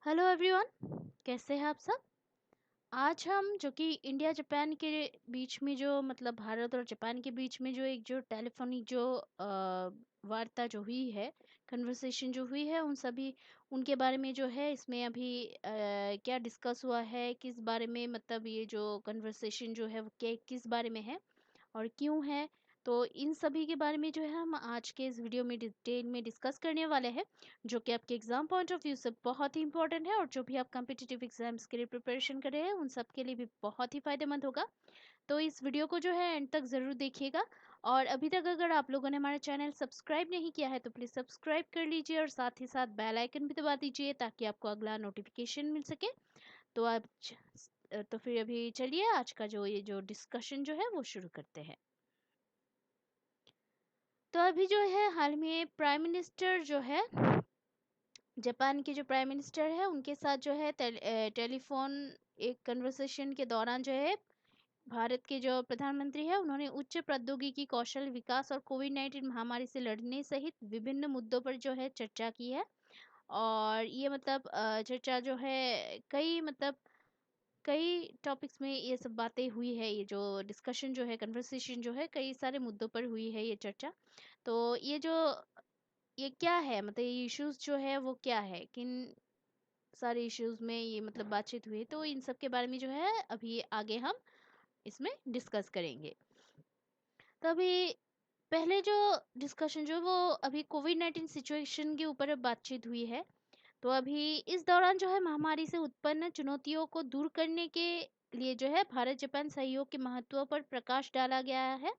Hello everyone, कैसे हैं आप सब। आज हम जो कि इंडिया जापान के बीच में जो मतलब भारत और जापान के बीच में जो एक जो टेलीफोनिक जो वार्ता जो हुई है, कन्वर्सेशन जो हुई है, उन सभी उनके बारे में जो है इसमें अभी क्या डिस्कस हुआ है, किस बारे में मतलब ये जो कन्वर्सेशन जो है वो किस बारे में है और क्यों है। तो इन सभी के बारे में जो है हम आज के इस वीडियो में डिटेल में डिस्कस करने वाले हैं, जो कि आपके एग्जाम पॉइंट ऑफ व्यू से बहुत ही इंपॉर्टेंट है और जो भी आप कम्पिटिटिव एग्जाम्स के लिए प्रिपरेशन कर रहे हैं उन सब के लिए भी बहुत ही फायदेमंद होगा। तो इस वीडियो को जो है एंड तक ज़रूर देखिएगा। और अभी तक अगर आप लोगों ने हमारा चैनल सब्सक्राइब नहीं किया है तो प्लीज़ सब्सक्राइब कर लीजिए और साथ ही साथ बेल आइकन भी दबा दीजिए ताकि आपको अगला नोटिफिकेशन मिल सके। तो आप तो फिर अभी चलिए आज का जो ये जो डिस्कशन जो है वो शुरू करते हैं। तो अभी जो है हाल में प्राइम मिनिस्टर जो है जापान के जो प्राइम मिनिस्टर है उनके साथ जो है टेलीफोन एक कन्वर्सेशन के दौरान जो है भारत के जो प्रधानमंत्री है उन्होंने उच्च प्रौद्योगिकी कौशल विकास और कोविड-19 महामारी से लड़ने सहित विभिन्न मुद्दों पर जो है चर्चा की है। और ये मतलब चर्चा जो है कई मतलब कई टॉपिक्स में ये सब बातें हुई है, ये जो डिस्कशन जो है कन्वर्सेशन जो है कई सारे मुद्दों पर हुई है ये चर्चा। तो ये क्या है मतलब ये इश्यूज जो है वो क्या है, किन सारे इश्यूज में ये मतलब बातचीत हुई, तो इन सब के बारे में जो है अभी आगे हम इसमें डिस्कस करेंगे। तो अभी पहले जो डिस्कशन जो वो अभी कोविड-19 सिचुएशन के ऊपर बातचीत हुई है। तो अभी इस दौरान जो है महामारी से उत्पन्न चुनौतियों को दूर करने के लिए जो है भारत जापान सहयोग के महत्व पर प्रकाश डाला गया है।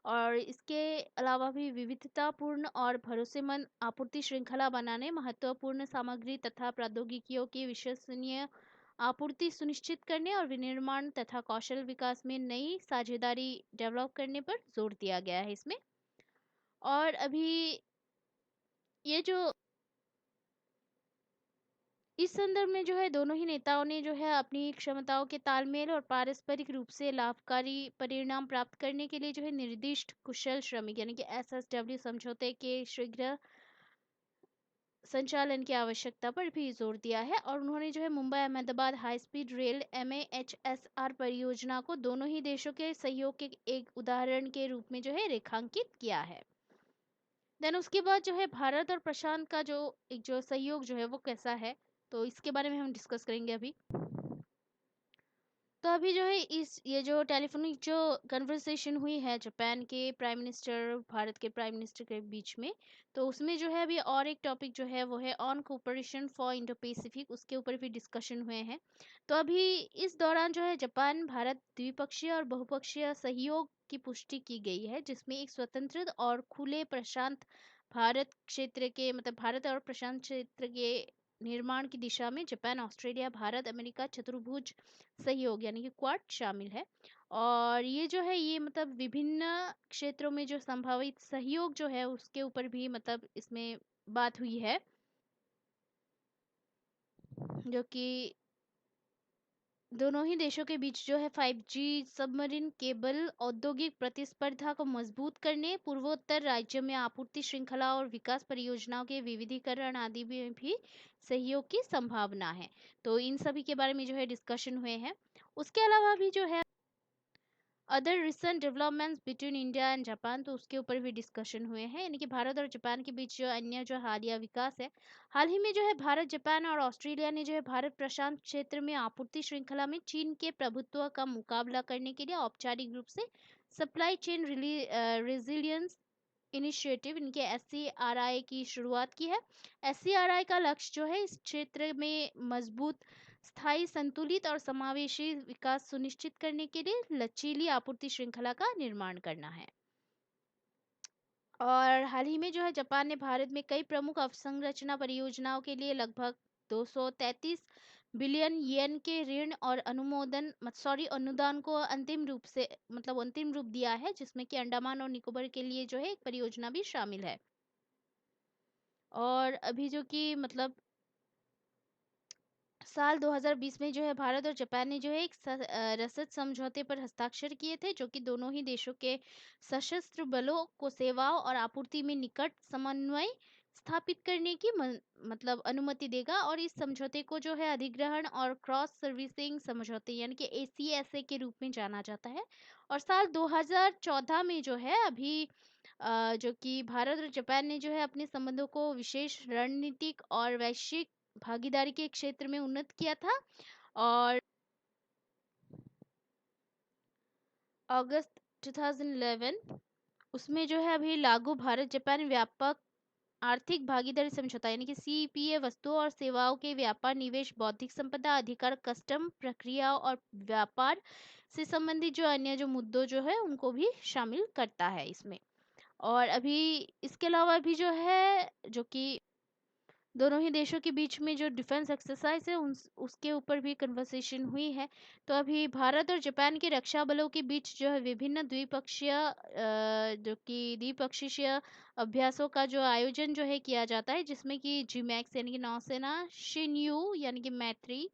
और इसके अलावा भी विविधतापूर्ण और भरोसेमंद आपूर्ति श्रृंखला बनाने, महत्वपूर्ण सामग्री तथा प्रौद्योगिकियों की विश्वसनीय आपूर्ति सुनिश्चित करने और विनिर्माण तथा कौशल विकास में नई साझेदारी डेवलप करने पर जोर दिया गया है इसमें। और अभी ये जो इस संदर्भ में जो है दोनों ही नेताओं ने जो है अपनी क्षमताओं के तालमेल और पारस्परिक रूप से लाभकारी परिणाम प्राप्त करने के लिए जो है निर्दिष्ट कुशल श्रमिक यानी कि एसएसडब्ल्यू समझौते के शीघ्र संचालन की आवश्यकता पर भी जोर दिया है। और उन्होंने जो है Mumbai Ahmedabad high speed rail MAHSR परियोजना को दोनों ही देशों के सहयोग के एक उदाहरण के रूप में जो है रेखांकित किया है। देन उसके बाद जो है भारत और प्रशांत का जो एक जो सहयोग जो है वो कैसा है, तो इसके बारे में हम डिस्कस करेंगे अभी। तो अभी जो है इस ये जो टेलीफोनिक जो कन्वर्सेशन हुई है जापान के प्राइम मिनिस्टर भारत के प्राइम मिनिस्टर के बीच में, तो उसमें जो है अभी और एक टॉपिक जो है वो है on cooperation for Indo Pacific, उसके ऊपर भी डिस्कशन हुए हैं। तो अभी इस दौरान जो है जापान भारत द्विपक्षीय और बहुपक्षीय सहयोग की पुष्टि की गई है, जिसमें एक स्वतंत्र और खुले प्रशांत भारत क्षेत्र के मतलब भारत और प्रशांत क्षेत्र के निर्माण की दिशा में जापान ऑस्ट्रेलिया भारत अमेरिका चतुर्भुज सहयोग यानी कि क्वाड शामिल है। और ये जो है ये मतलब विभिन्न क्षेत्रों में जो संभावित सहयोग जो है उसके ऊपर भी मतलब इसमें बात हुई है, जो कि दोनों ही देशों के बीच जो है 5G सबमरीन केबल औद्योगिक प्रतिस्पर्धा को मजबूत करने, पूर्वोत्तर राज्य में आपूर्ति श्रृंखला और विकास परियोजनाओं के विविधीकरण आदि में भी सहयोग की संभावना है। तो इन सभी के बारे में जो है डिस्कशन हुए हैं। उसके अलावा भी जो है other recent developments between India and Japan, तो उसके ऊपर भी डिस्कशन हुए हैं, यानी कि भारत और जापान के बीच जो अन्य जो हालिया विकास है। हाल ही में जो है भारत जापान और ऑस्ट्रेलिया ने जो है भारत प्रशांत क्षेत्र में आपूर्ति श्रृंखला में चीन के प्रभुत्व का मुकाबला करने के लिए औपचारिक रूप से सप्लाई चेन रेजिलियंस इनिशिएटिव इनके SCRI की शुरुआत की है। SCRI का लक्ष्य जो है इस क्षेत्र में मजबूत, स्थायी, संतुलित और समावेशी विकास सुनिश्चित करने के लिए लचीली आपूर्ति श्रृंखला का निर्माण करना है। और हाल ही में जो है जापान ने भारत में कई प्रमुख अवसंरचना परियोजनाओं के लिए लगभग 233 बिलियन येन के ऋण और अनुदान को अंतिम रूप से मतलब अंतिम रूप दिया है, जिसमें कि अंडमान और निकोबार के लिए जो है एक परियोजना भी शामिल है। और अभी जो कि मतलब साल 2020 में जो है भारत और जापान ने जो है एक रसद समझौते पर हस्ताक्षर किए थे, जो कि दोनों ही देशों के सशस्त्र बलों को सेवाओं और आपूर्ति में निकट समन्वय, स्थापित करने की मतलब अनुमति देगा, और इस समझौते को जो है अधिग्रहण और क्रॉस सर्विसिंग समझौते यानी कि ACSA के रूप में जाना जाता है। और साल 2014 में जो है अभी जो कि भारत और जापान ने जो है अपने संबंधों को विशेष रणनीतिक और वैश्विक भागीदारी के क्षेत्र में उन्नत किया था। और अगस्त 2011 उसमें जो है अभी लागू भारत जापान व्यापक आर्थिक भागीदारी समझौता यानी कि CEPA वस्तुओं और सेवाओं के व्यापार, निवेश, बौद्धिक संपदा अधिकार, कस्टम प्रक्रिया और व्यापार से संबंधित जो अन्य जो मुद्दों जो है उनको भी शामिल करता है इसमें। और अभी इसके अलावा भी जो है जो कि दोनों ही देशों के बीच में जो डिफेंस एक्सरसाइज है उसके ऊपर भी कन्वर्सेशन हुई है। तो अभी भारत और जापान के रक्षा बलों के बीच जो है विभिन्न द्विपक्षीय जो कि द्विपक्षीय अभ्यासों का जो आयोजन जो है किया जाता है, जिसमें कि GMAX यानी कि नौसेना, शिन्यू यानी कि मैत्री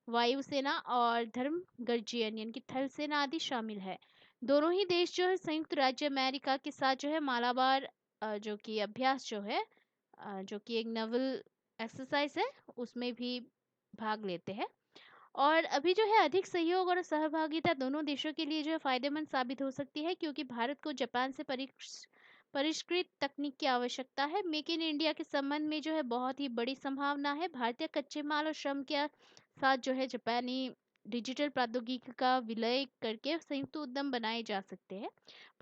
वायुसेना और धर्म गर्जियन यानी कि थल सेना आदि शामिल है। दोनों ही देश जो है संयुक्त राज्य अमेरिका के साथ जो है मालाबार जो कि अभ्यास जो है जो कि एक नवल एक्सरसाइज है उसमें भी भाग लेते हैं। और अभी जो है अधिक सहयोग और सहभागिता दोनों देशों के लिए जो है फायदेमंद साबित हो सकती है, क्योंकि भारत को जापान से परिष्कृत तकनीक की आवश्यकता है। मेक इन इंडिया के संबंध में जो है बहुत ही बड़ी संभावना है। भारतीय कच्चे माल और श्रम के साथ जो है जापानी डिजिटल प्रौद्योगिकी का विलय करके संयुक्त उद्यम बनाए जा सकते हैं।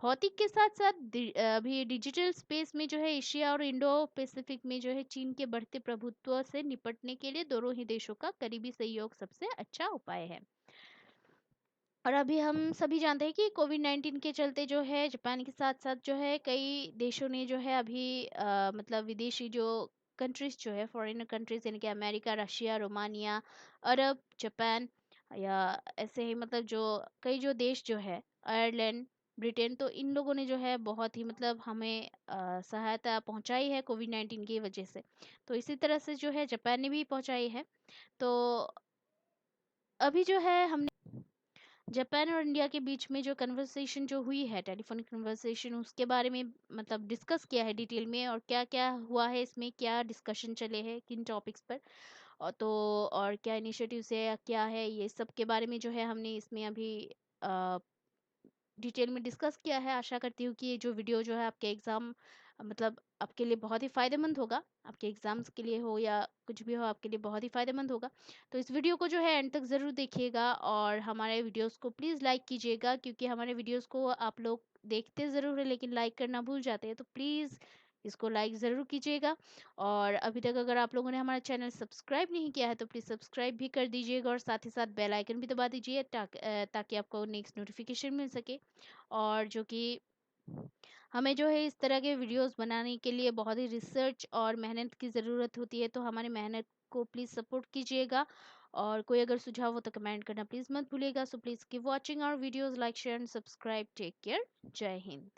भौतिक के साथ साथ अभी डिजिटल स्पेस में जो है एशिया और इंडो पैसिफिक में जो है चीन के बढ़ते प्रभुत्व से निपटने के लिए दोनों ही देशों का करीबी सहयोग सबसे अच्छा उपाय है। और अभी हम सभी जानते हैं कि कोविड-19 के चलते जो है जापान के साथ साथ जो है कई देशों ने जो है अभी मतलब विदेशी जो कंट्रीज जो है फॉरेन कंट्रीज यानी कि अमेरिका, रशिया, रोमानिया, अरब, जापान या ऐसे ही मतलब जो कई जो देश जो है आयरलैंड, ब्रिटेन, तो इन लोगों ने जो है बहुत ही मतलब हमें सहायता पहुंचाई है कोविड-19 की वजह से। तो इसी तरह से जो है जापान ने भी पहुंचाई है। तो अभी जो है हम जापान और इंडिया के बीच में जो कन्वर्सेशन जो हुई है, टेलीफोनिक कन्वर्सेशन, उसके बारे में मतलब डिस्कस किया है डिटेल में, और क्या क्या हुआ है इसमें, क्या डिस्कशन चले हैं किन टॉपिक्स पर, और तो और क्या इनिशिएटिव्स है या क्या है, ये सब के बारे में जो है हमने इसमें अभी डिटेल में डिस्कस किया है। आशा करती हूँ कि ये जो वीडियो जो है आपके एग्ज़ाम मतलब आपके लिए बहुत ही फ़ायदेमंद होगा, आपके एग्ज़ाम्स के लिए हो या कुछ भी हो, आपके लिए बहुत ही फ़ायदेमंद होगा। तो इस वीडियो को जो है एंड तक ज़रूर देखिएगा और हमारे वीडियोस को प्लीज़ लाइक कीजिएगा, क्योंकि हमारे वीडियोस को आप लोग देखते ज़रूर है लेकिन लाइक करना भूल जाते हैं। तो प्लीज़ इसको लाइक ज़रूर कीजिएगा। और अभी तक अगर आप लोगों ने हमारा चैनल सब्सक्राइब नहीं किया है तो प्लीज़ सब्सक्राइब भी कर दीजिएगा, और साथ ही साथ बेल आइकन भी दबा दीजिए ताकि आपको नेक्स्ट नोटिफिकेशन मिल सके। और जो कि हमें जो है इस तरह के वीडियोस बनाने के लिए बहुत ही रिसर्च और मेहनत की ज़रूरत होती है, तो हमारी मेहनत को प्लीज़ सपोर्ट कीजिएगा। और कोई अगर सुझाव हो तो कमेंट करना प्लीज़ मत भूलिएगा। So please keep watching our videos, like share and subscribe. Take care. जय हिंद।